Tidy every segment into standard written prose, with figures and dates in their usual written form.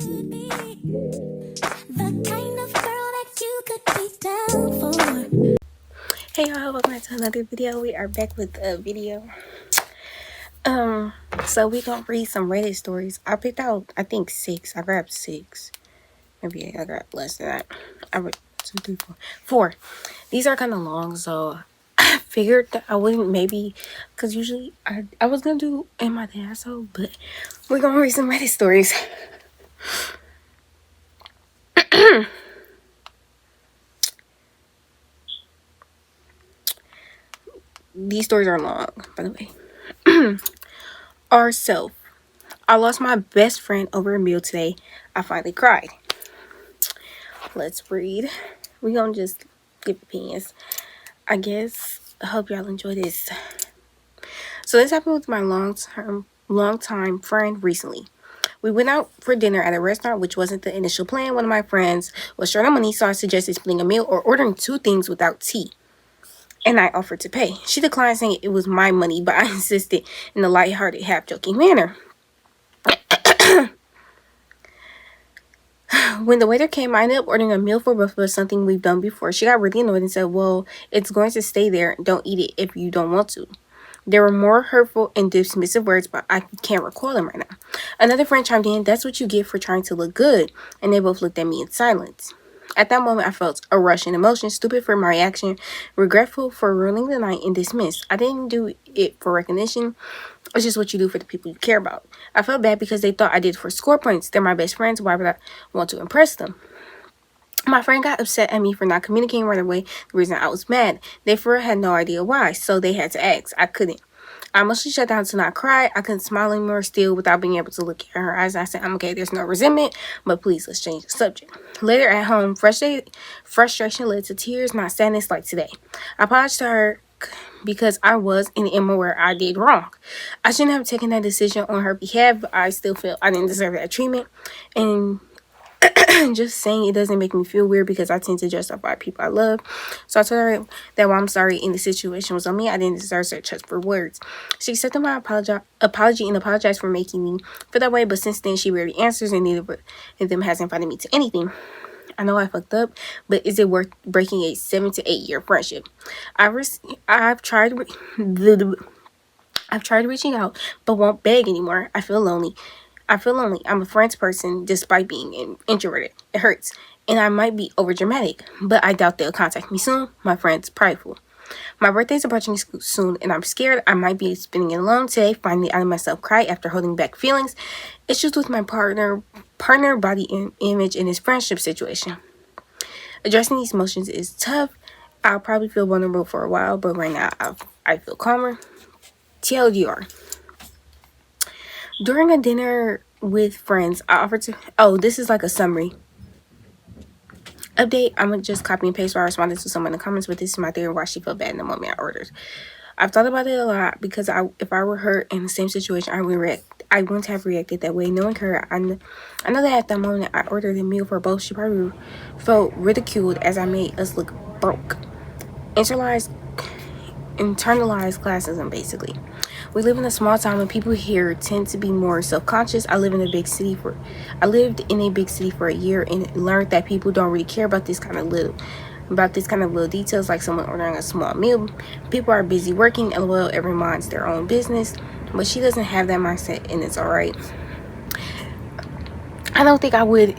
could be the kind of girl that you could be down for. Hey y'all, welcome back to another video. We are back with a video. So we gonna read some Reddit stories. I picked out, I think 6. I grabbed 6. Maybe I got less than that. I read 2, 3, 4. 4. These are kind of long, so I figured that I wouldn't maybe, because usually I was gonna do in my dad so, but we're gonna read some Reddit stories. These stories are long, by the way. Ourself. I lost my best friend over a meal today. I finally cried. Let's read. We gonna just give opinions. I guess. I hope y'all enjoy this. So this happened with my long-time friend recently. We went out for dinner at a restaurant, which wasn't the initial plan. One of my friends was short on money, so I suggested splitting a meal or ordering 2 things without tea. And I offered to pay. She declined, saying it was my money, but I insisted in a lighthearted, half-joking manner. When the waiter came, I ended up ordering a meal for both of us, something we've done before. She got really annoyed and said, well, it's going to stay there. Don't eat it if you don't want to. There were more hurtful and dismissive words, but I can't recall them right now. Another friend chimed in, that's what you get for trying to look good. And they both looked at me in silence. At that moment, I felt a rush in emotion, stupid for my reaction, regretful for ruining the night, and dismissed. I didn't do it for recognition. It's just what you do for the people you care about. I felt bad because they thought I did it for score points. They're my best friends. Why would I want to impress them? My friend got upset at me for not communicating right away. The reason I was mad. They had no idea why, so they had to ask. I couldn't. I mostly shut down to not cry. I couldn't smile anymore still without being able to look at her eyes. I said, I'm okay, there's no resentment, but please, let's change the subject. Later at home, frustration led to tears, not sadness like today. I apologized to her because I was in the MO where I did wrong. I shouldn't have taken that decision on her behalf, but I still feel I didn't deserve that treatment. And just saying it doesn't make me feel weird because I tend to justify people I love. So I told her that while I'm sorry and the situation was on me, I didn't deserve such hurtful words. She accepted my apology and apologized for making me feel that way, but since then she rarely answers and neither of them has invited me to anything. I know I fucked up, but is it worth breaking a 7 to 8 year friendship? I've tried reaching out, but won't beg anymore. I feel lonely. I'm a friends person despite being introverted. It hurts. And I might be overdramatic, but I doubt they'll contact me soon. My friend's prideful. My birthday's approaching soon, and I'm scared I might be spending it alone today. Finally, I let myself cry after holding back feelings. Issues with my partner body image, in his friendship situation. Addressing these emotions is tough. I'll probably feel vulnerable for a while, but right now I feel calmer. TLDR. During a dinner with friends, I offered to... Oh, this is like a summary. Update, I'm going to just copy and paste what I responded to someone in the comments, but this is my theory why she felt bad in the moment I ordered. I've thought about it a lot because if I were her in the same situation, I wouldn't have reacted that way. Knowing her, I know that at that moment I ordered a meal for both, she probably felt ridiculed as I made us look broke. Internalized classism, basically. We live in a small town and people here tend to be more self-conscious. I lived in a big city for a year and learned that people don't really care about this kind of little details, like someone ordering a small meal. People are busy working, lol, everyone minds their own business. But she doesn't have that mindset, and it's alright. I don't think I would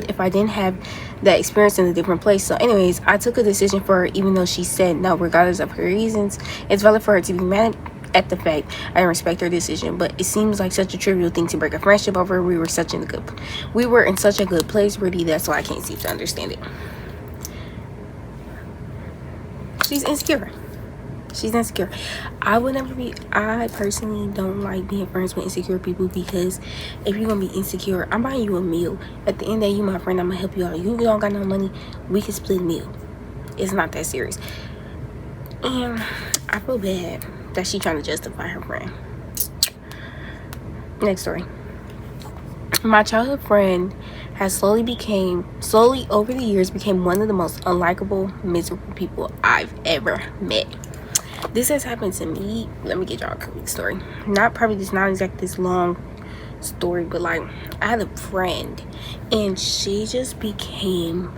if I didn't have that experience in a different place. So anyways, I took a decision for her even though she said no, regardless of her reasons. It's valid for her to be mad at the fact I respect her decision, but it seems like such a trivial thing to break a friendship over. We were in such a good place, really. That's why I can't seem to understand it. She's insecure. I personally don't like being friends with insecure people, because if you're gonna be insecure, I'm buying you a meal. At the end of the day, you my friend, I'm gonna help you out. You don't got no money, we can split a meal. It's not that serious. And I feel bad that she trying to justify her friend. Next story. My childhood friend has slowly over the years became one of the most unlikable, miserable people I've ever met. This has happened to me. Let me get y'all a quick story. Not exactly this long story, but like I had a friend and she just became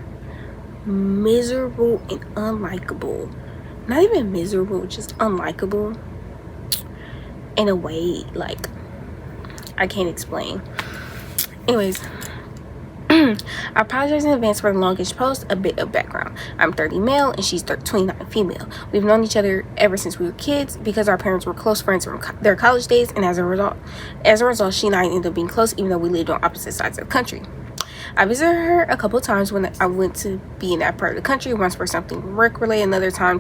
miserable and unlikable. Not even miserable, just unlikable in a way like I can't explain. Anyways, I apologize in advance for the longish post. A bit of background. I'm 30 male and she's 29 female. We've known each other ever since we were kids because our parents were close friends from their college days, and as a result, she and I ended up being close even though we lived on opposite sides of the country. I visited her a couple of times when I went to be in that part of the country, once for something work related, another time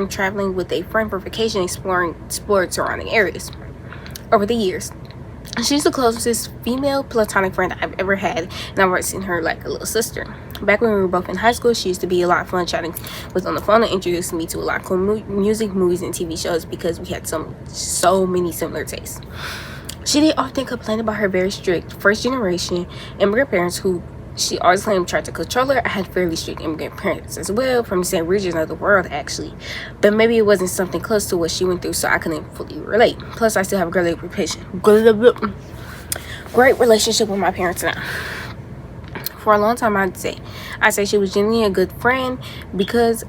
traveling with a friend for vacation, explored surrounding areas. Over the years, she's the closest female platonic friend I've ever had, and I've always seen her like a little sister. Back when we were both in high school, she used to be a lot of fun chatting with on the phone and introduced me to a lot of cool music, movies, and TV shows because we had so many similar tastes. She did often complain about her very strict first-generation immigrant parents who she always claimed tried to control her. I had fairly strict immigrant parents as well, from the same region of the world actually. But maybe it wasn't something close to what she went through, so I couldn't fully relate. Plus, I still have a great relationship with my parents now. For a long time, I'd say she was genuinely a good friend because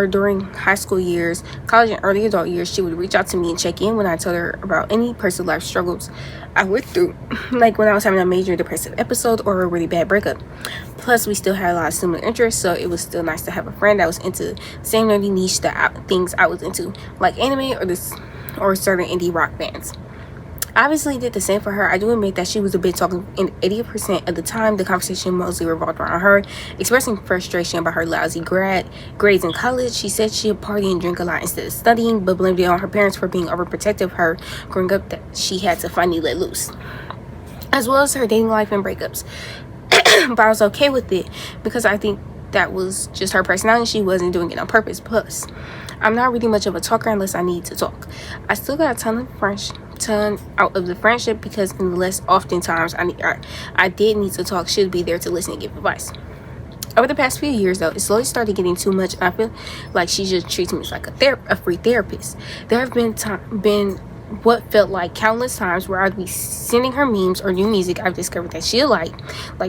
during high school years, college, and early adult years, she would reach out to me and check in when I told her about any personal life struggles I went through, like when I was having a major depressive episode or a really bad breakup. Plus, we still had a lot of similar interests, so it was still nice to have a friend that was into the same nerdy niche things I was into, like anime or certain indie rock bands. Obviously did the same for her. I do admit that she was a bit talking, and 80% of the time the conversation mostly revolved around her expressing frustration about her lousy grades in college. She said she'd party and drink a lot instead of studying, but blamed it on her parents for being overprotective of her growing up, that she had to finally let loose, as well as her dating life and breakups. But I was okay with it because I think that was just her personality. She wasn't doing it on purpose. Plus, I'm not really much of a talker unless I need to talk. I still got a ton out of the friendship because unless oftentimes I did need to talk, she'd be there to listen and give advice. Over the past few years, though, it slowly started getting too much, and I feel like she just treats me as like a free therapist. There have been what felt like countless times where I'd be sending her memes or new music I've discovered that she'll like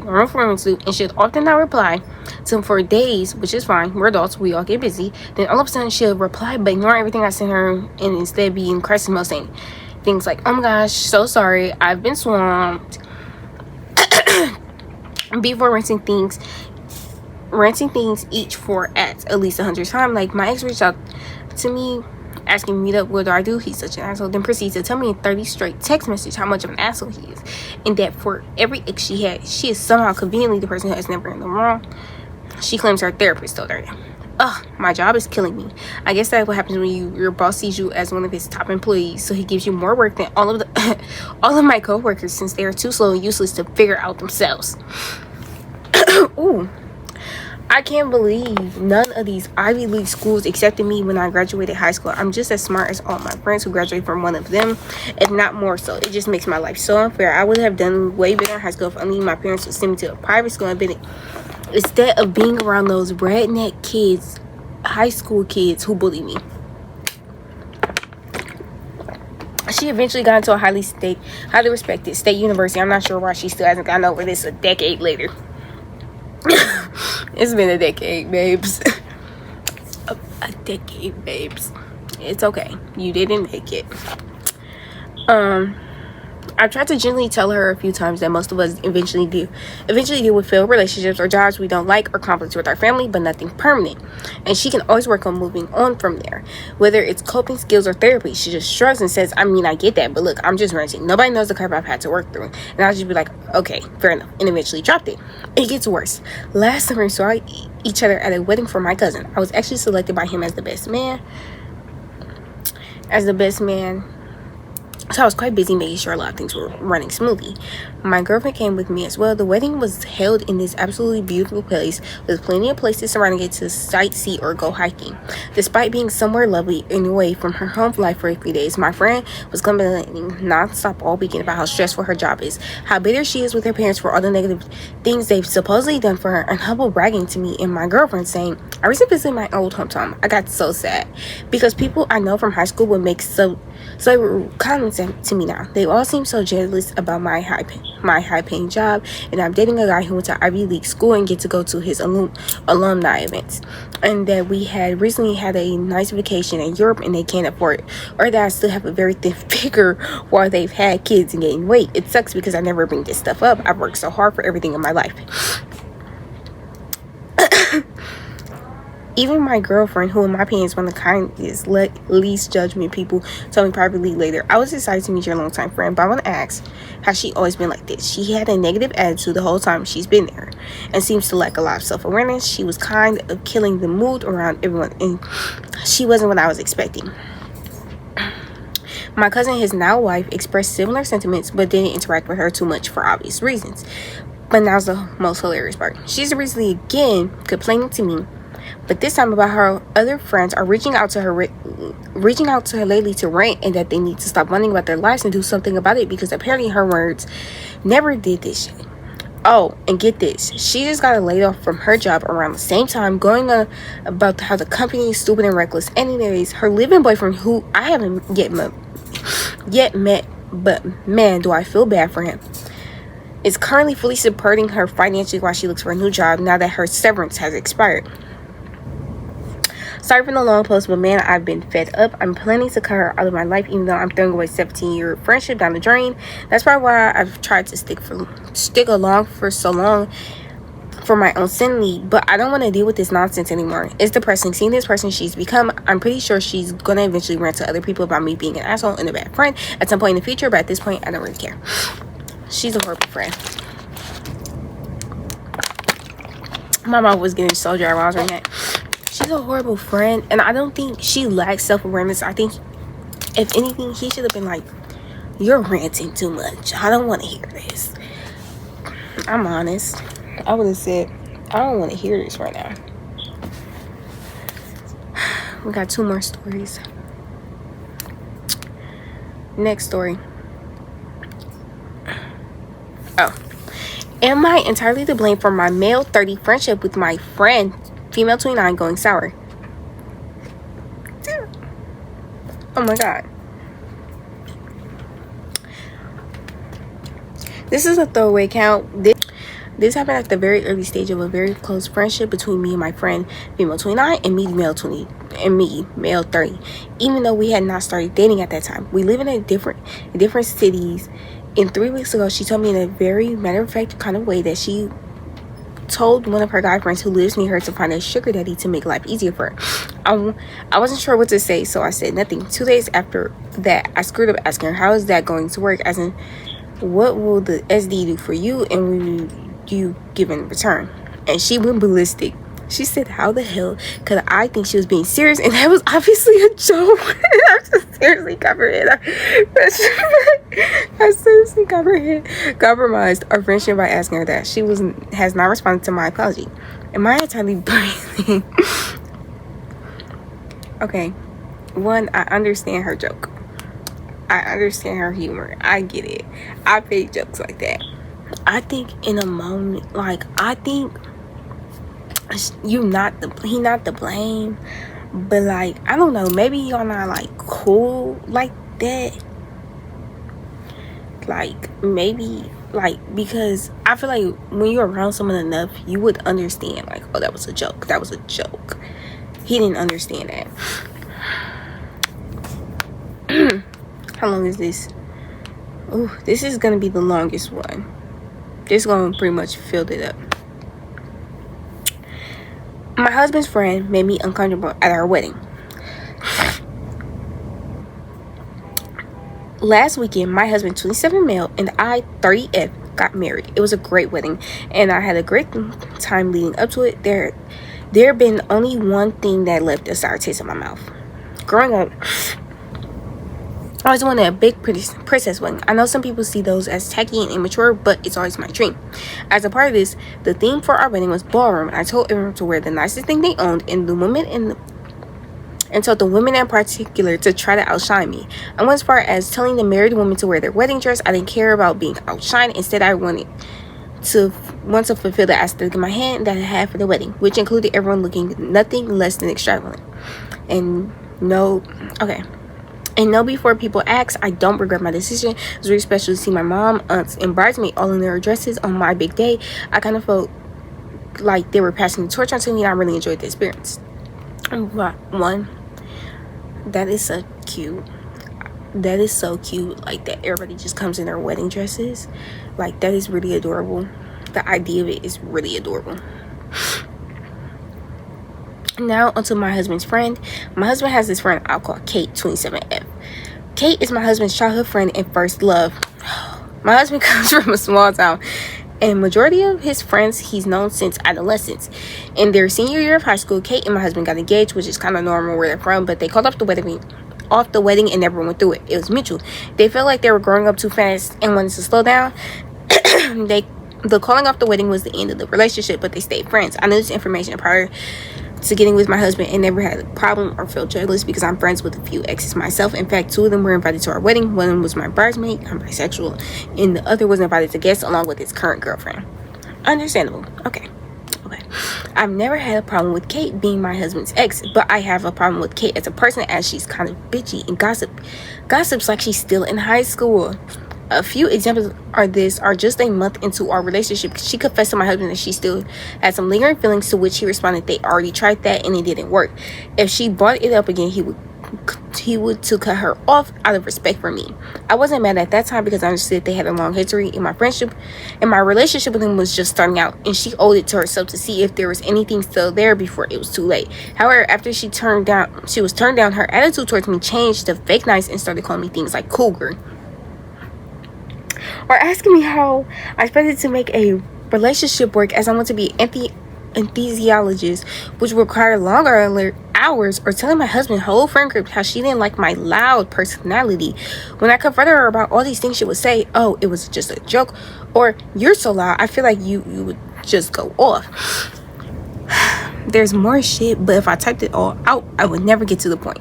normal friends do, and she'll often not reply to them for days, which is fine. We're adults, we all get busy. Then all of a sudden she'll reply but ignore everything I sent her, and instead be in crisis mode saying things like, "Oh my gosh, so sorry, I've been swamped," before renting things each for at least 100 times. Like, my ex reached out to me asking me what do I do? He's such an asshole. Then proceeds to tell me in 30 straight text messages how much of an asshole he is, and that for every ex she had, she is somehow conveniently the person who has never been in the wrong. She claims her therapist told her that. Ugh, my job is killing me. I guess that's what happens when your boss sees you as one of his top employees, so he gives you more work than all of my coworkers, since they are too slow and useless to figure out themselves. Ooh. I can't believe none of these Ivy League schools accepted me when I graduated high school. I'm just as smart as all my friends who graduated from one of them, if not more so. It just makes my life so unfair. I would have done way better in high school if only my parents would send me to a private school instead of being around those redneck kids, high school kids who bully me. She eventually got into a highly respected state university. I'm not sure why she still hasn't gotten over this a decade later. It's been a decade, babes. a decade, babes. It's okay. You didn't make it. I've tried to gently tell her a few times that most of us eventually deal with failed relationships or jobs we don't like or conflicts with our family, but nothing permanent. And she can always work on moving on from there. Whether it's coping skills or therapy, she just shrugs and says, I mean, I get that, but look, I'm just renting. Nobody knows the crap I've had to work through. And I'll just be like, okay, fair enough. And eventually dropped it. It gets worse. Last summer, we saw each other at a wedding for my cousin. I was actually selected by him as the best man. So I was quite busy making sure a lot of things were running smoothly. My girlfriend came with me as well. The wedding was held in this absolutely beautiful place with plenty of places surrounding it to sightsee or go hiking. Despite being somewhere lovely and away from her home life for a few days, my friend was complaining nonstop all weekend about how stressful her job is, how bitter she is with her parents for all the negative things they've supposedly done for her, and humble bragging to me and my girlfriend saying, I recently visited my old hometown. I got so sad because people I know from high school would make So they were commenting to me now. They all seem so jealous about my high paying job, and I'm dating a guy who went to Ivy League school and get to go to his alumni events, and that we had recently had a nice vacation in Europe and they can't afford it, or that I still have a very thin figure while they've had kids and gained weight. It sucks because I never bring this stuff up. I've worked so hard for everything in my life. Even my girlfriend, who in my opinion is one of the kindest, least judgment people, told me privately later, I was excited to meet your longtime friend, but I want to ask, has she always been like this? She had a negative attitude the whole time she's been there and seems to lack a lot of self-awareness. She was kind of killing the mood around everyone, and she wasn't what I was expecting. My cousin, his now wife, expressed similar sentiments but didn't interact with her too much for obvious reasons. But now's the most hilarious part. She's recently again complaining to me, but this time about her other friends are reaching out to her lately to rant, and that they need to stop running about their lives and do something about it, because apparently her words never did this shit. Oh, and get this, she just got laid off from her job around the same time, going on about how the company is stupid and reckless. Anyways, her living boyfriend, who I haven't yet met, but man, do I feel bad for him, is currently fully supporting her financially while she looks for a new job now that her severance has expired. Sorry for the long post, but man, I've been fed up. I'm planning to cut her out of my life, even though I'm throwing away 17-year friendship down the drain. That's probably why I've tried to stick along for so long for my own sanity, but I don't want to deal with this nonsense anymore. It's depressing seeing this person she's become. I'm pretty sure she's gonna eventually rant to other people about me being an asshole and a bad friend at some point in the future, but at this point, I don't really care. She's a horrible friend. My mouth was getting so dry while I was reading that. She's a horrible friend, and I don't think she lacks self-awareness. I think, if anything, he should have been like, you're ranting too much. I don't want to hear this. I'm honest. I would have said, I don't want to hear this right now. We got 2 more stories. Next story. Oh. Am I entirely to blame for my male 30 friendship with my friend, female 29, going sour? Oh my god. This is a throwaway count. This happened at the very early stage of a very close friendship between me and my friend, female 29, and me, male 20, and me, male 30. Even though we had not started dating at that time, we live in different cities. And 3 weeks ago, she told me in a very matter-of-fact kind of way that she told one of her guy friends who lives near her to find a sugar daddy to make life easier for her. I wasn't sure what to say, so I said nothing. 2 days after that, I screwed up asking her, how is that going to work? As in, what will the SD do for you, and will you give in return? And she went ballistic. She said, how the hell could I think she was being serious? And that was obviously a joke. I just seriously compromised our friendship by asking her that. She has not responded to my apology. Am I entirely breathing? Okay. 1, I understand her joke. I understand her humor. I get it. I make jokes like that. I think in a moment, like, I think he not to blame, but like, I don't know, maybe y'all not like cool like that, like maybe like, because I feel like when you're around someone enough, you would understand like, oh, that was a joke. He didn't understand that. How long is this? Oh, this is gonna be the longest one. This is gonna pretty much fill it up. My husband's friend made me uncomfortable at our wedding. Last weekend, my husband, 27 male, and I, 30F, got married. It was a great wedding, and I had a great time leading up to it. There been only one thing that left a sour taste in my mouth. Growing up, I always wanted a big princess wedding. I know some people see those as tacky and immature, but it's always my dream. As a part of this, the theme for our wedding was ballroom, and I told everyone to wear the nicest thing they owned, and told the women in particular to try to outshine me. I went as far as telling the married women to wear their wedding dress. I didn't care about being outshined. Instead, I wanted to fulfill the aesthetic in my hand that I had for the wedding, which included everyone looking nothing less than extravagant. And no, before people ask, I don't regret my decision. It was really special to see my mom, aunts, and bridesmaid all in their dresses on my big day. I kind of felt like they were passing the torch on to me, and I really enjoyed the experience. One, that is so cute. That is so cute. Like, that everybody just comes in their wedding dresses. Like, that is really adorable. The idea of it is really adorable. Now onto my husband's friend. My husband has this friend I'll call Kate 27F. Kate is my husband's childhood friend and first love. My husband comes from a small town, and majority of his friends he's known since adolescence. In their senior year of high school, Kate and my husband got engaged, which is kind of normal where they're from, but they called off the wedding and never went through it. It was mutual. They felt like they were growing up too fast and wanted to slow down. The calling off the wedding was the end of the relationship, but they stayed friends. I knew this information prior to getting with my husband and never had a problem or felt jealous because I'm friends with a few exes myself. In fact, 2 of them were invited to our wedding. One was my bridesmaid, I'm bisexual, and the other was invited to guest along with his current girlfriend. Understandable. Okay. I've never had a problem with Kate being my husband's ex, but I have a problem with Kate as a person, as she's kind of bitchy and gossips like she's still in high school. A few examples are just a month into our relationship. She confessed to my husband that she still had some lingering feelings, to which he responded they already tried that and it didn't work. If she brought it up again, he would to cut her off out of respect for me. I wasn't mad at that time because I understood they had a long history in my friendship, and my relationship with him was just starting out, and she owed it to herself to see if there was anything still there before it was too late. However, after she was turned down, her attitude towards me changed to fake nice and started calling me things like cougar, or asking me how I expected to make a relationship work, as I want to be anesthesiologist, which required longer hours, or telling my husband's whole friend group how she didn't like my loud personality. When I confronted her about all these things, she would say, "Oh, it was just a joke," or "You're so loud, I feel like you would just go off." There's more shit, but if I typed it all out, I would never get to the point.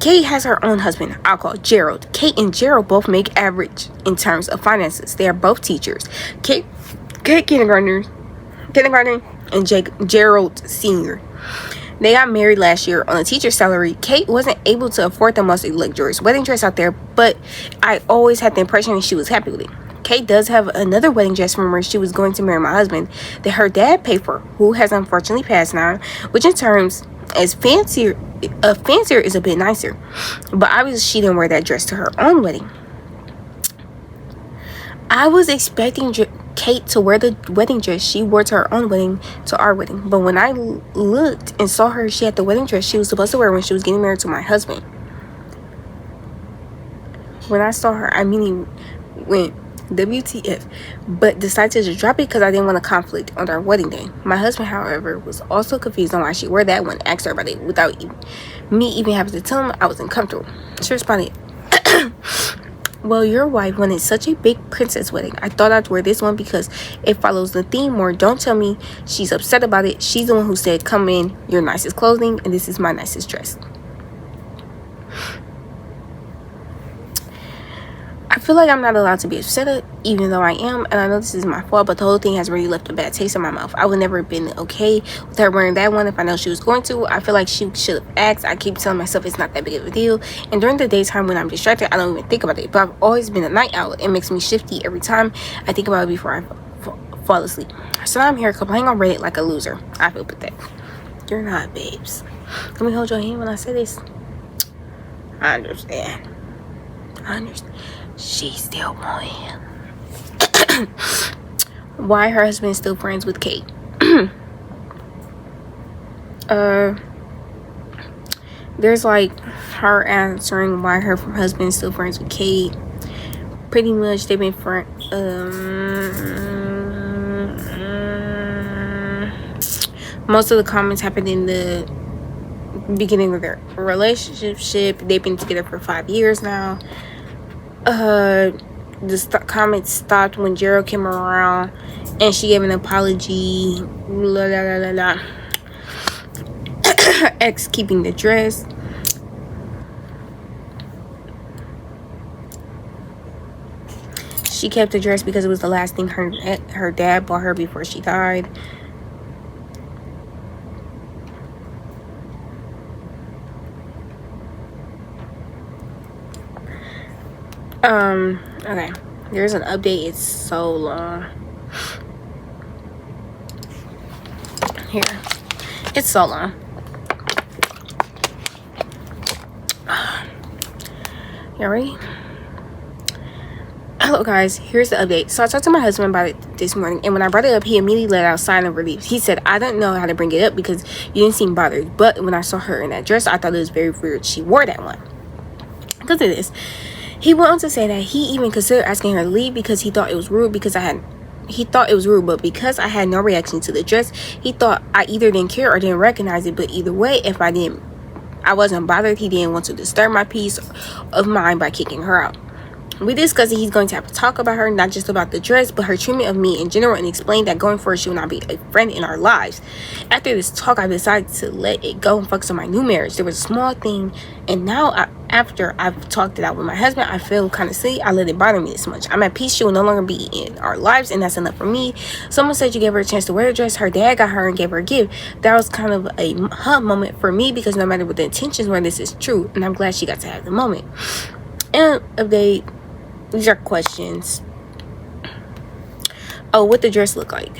Kate has her own husband, I'll call Gerald. Kate and Gerald both make average in terms of finances. They are both teachers. Kate kindergartner, and Gerald senior. They got married last year on a teacher's salary. Kate wasn't able to afford the most luxurious wedding dress out there, but I always had the impression that she was happy with it. Kate does have another wedding dress from where she was going to marry my husband that her dad paid for, who has unfortunately passed now, which in terms is fancier is a bit nicer, but obviously she didn't wear that dress to her own wedding. I was expecting Kate to wear the wedding dress she wore to her own wedding to our wedding, but when I looked and saw her, she had the wedding dress she was supposed to wear when she was getting married to my husband. When I saw her, I immediately went WTF, but decided to just drop it because I didn't want a conflict on our wedding day. My husband, however, was also confused on why she wore that when I asked her about it without me even having to tell him I was uncomfortable. She responded, "Well, your wife wanted such a big princess wedding. I thought I'd wear this one because it follows the theme more. Don't tell me she's upset about it. She's the one who said, 'Come in your nicest clothing, and this is my nicest dress.'" I feel like I'm not allowed to be upset, even though I am, and I know this is my fault, but the whole thing has really left a bad taste in my mouth. I would never have been okay with her wearing that one if I know she was going to. I feel like she should have asked. I keep telling myself it's not that big of a deal, and during the daytime when I'm distracted, I don't even think about it, but I've always been a night owl. It makes me shifty every time I think about it before I fall asleep. So now I'm here complaining on Reddit like a loser. I feel pathetic. You're not, babes. Let me hold your hand when I say this. I understand. She still want him. Why her husband is still friends with Kate. There's like her answering why her husband is still friends with Kate. Pretty much they've been friends. Most of the comments happened in the beginning of their relationship. They've been together for 5 years now. The comments stopped when Gerald came around and she gave an apology. Ex keeping the dress. She kept the dress because it was the last thing her dad bought her before she died. Okay. There's an update. It's so long. Here. It's so long. You ready? Hello guys, here's the update. So I talked to my husband about it this morning, and when I brought it up, he immediately let out a sign of relief. He said, I don't know how to bring it up because you didn't seem bothered, but when I saw her in that dress, I thought it was very weird she wore that one. Because of this, he went on to say that he even considered asking her to leave because he thought it was rude but because I had no reaction to the dress, he thought I either didn't care or didn't recognize it. But either way, if I wasn't bothered, he didn't want to disturb my peace of mind by kicking her out. We discussed that he's going to have to talk about her, not just about the dress, but her treatment of me in general, and explain that going forward she will not be a friend in our lives. After this talk, I decided to let it go and focus on my new marriage. There was a small thing, and now after I've talked it out with my husband, I feel kind of silly I let it bother me this much. I'm at peace. She will no longer be in our lives, and that's enough for me. Someone said you gave her a chance to wear a dress. Her dad got her and gave her a gift. That was kind of a hub moment for me because no matter what the intentions were, this is true, and I'm glad she got to have the moment. And these are questions. Oh, what the dress look like?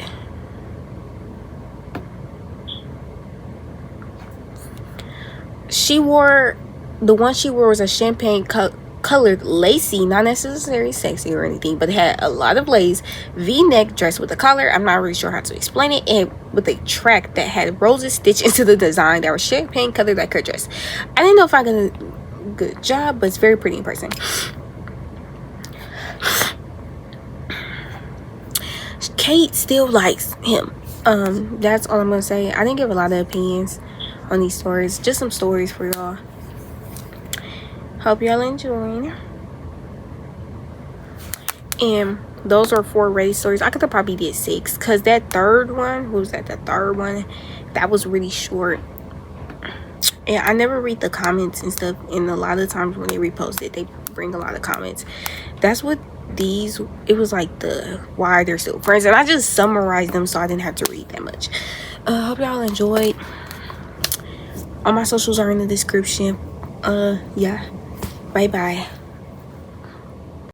The one she wore was a champagne colored lacy, not necessarily sexy or anything, but it had a lot of lace, v-neck dress with a collar. I'm not really sure how to explain it, and with a track that had roses stitched into the design that was champagne colored like her dress. I didn't know if I did a good job, but it's very pretty in person. Kate still likes him. That's all I'm gonna say. I didn't give a lot of opinions on these stories, just some stories for y'all. Hope y'all enjoying. And those are 4 ready stories. I could have probably did 6 because that third one, what was that? The third one, that was really short. And I never read the comments and stuff, and a lot of times when they repost it, they bring a lot of comments. That's what it was like the why they're still friends, and I just summarized them so I didn't have to read that much. Hope y'all enjoyed. All my socials are in the description. Yeah, bye bye.